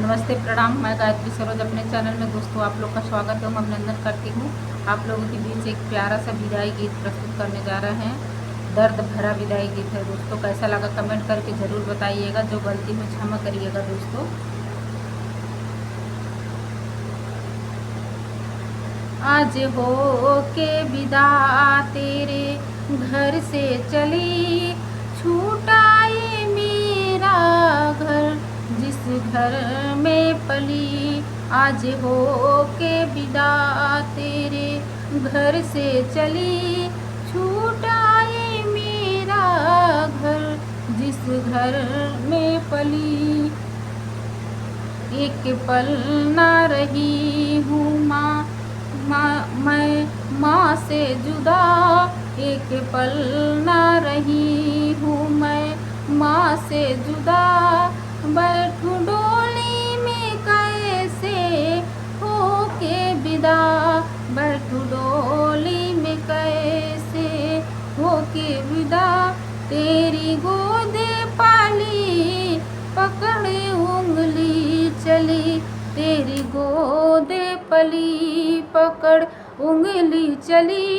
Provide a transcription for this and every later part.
नमस्ते प्रणाम। मैं गायत्री सरोज अपने चैनल में दोस्तों आप लोग का स्वागत एवं अभिनंदन करती हूँ। आप लोगों के बीच एक प्यारा सा विदाई गीत प्रस्तुत करने जा रहे हैं। दर्द भरा विदाई गीत है दोस्तों। कैसा लगा कमेंट करके ज़रूर बताइएगा। जो गलती में क्षमा करिएगा दोस्तों। आज हो के विदा तेरे घर से चली, छूटा ये मेरा घर जिस घर में पली। आज हो के विदा तेरे घर से चली, छूटा ये मेरा घर जिस घर में पली। एक पल ना रही हूँ मैं माँ से जुदा, एक पल ना रही हूँ मैं माँ से जुदा। बैठूं डोली में कैसे हो के विदा, बैठूं डोली में कैसे हो के विदा। तेरी गोद पाली पकड़े उंगली चली, तेरी गोद पली पकड़ उंगली चली।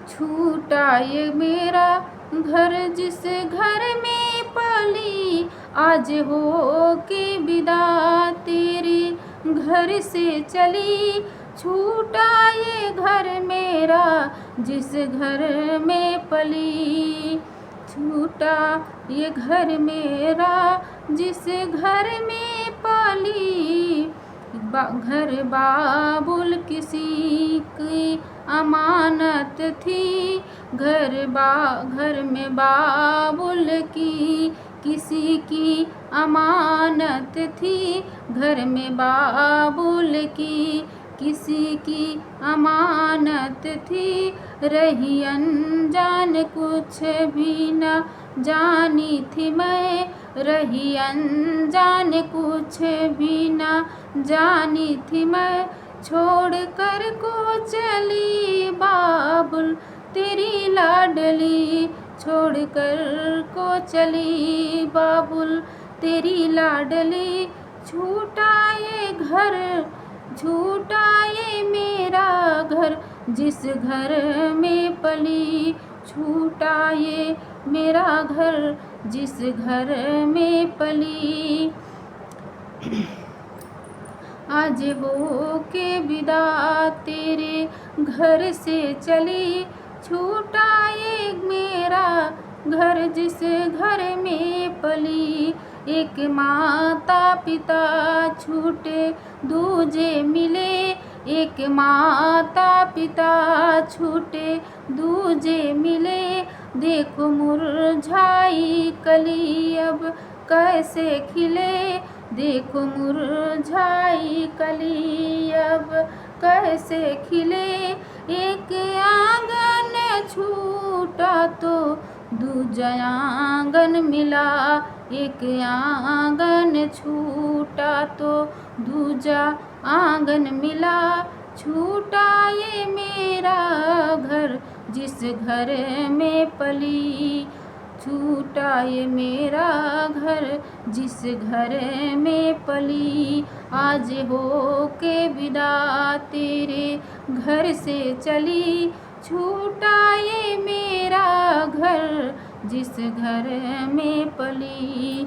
छूटा ये मेरा घर जिस घर में पली, आज हो के विदा तेरे घर से चली। छूटा ये घर मेरा जिस घर में पली, छूटा ये घर मेरा जिस घर में पली। घर बाबुल किसी की अमानत थी, घर में बाबुल की किसी की अमानत थी। घर में बाबुल की किसी की अमानत थी। रही अनजान कुछ भी न जानी थी मैं, रही अनजान कुछ भी न जानी थी मैं। छोड़ कर को चली बाबुल तेरी लाडली, छोड़ कर को चली बाबुल तेरी लाडली। छूटा ये घर, छूटा ये मेरा घर जिस घर में पली। छूटा ये मेरा घर जिस घर में पली। आज हो के विदा तेरे घर से चली, छूटा ये मेरा घर जिस घर में पली। एक माता पिता छूटे दूजे मिले, एक माता पिता छूटे दूजे मिले। देखो मुरझाई कली अब कैसे खिले, देखो मुरझाई कली अब कैसे खिले। एक आंगन छूटा तो दूजा आंगन मिला, एक आंगन छूटा तो दूजा आंगन मिला। छूटा ये मेरा घर जिस घर में पली, छूटा ये मेरा घर जिस घर में पली। आज हो के विदा तेरे घर से चली, छूटा ये मेरा घर जिस घर में पली।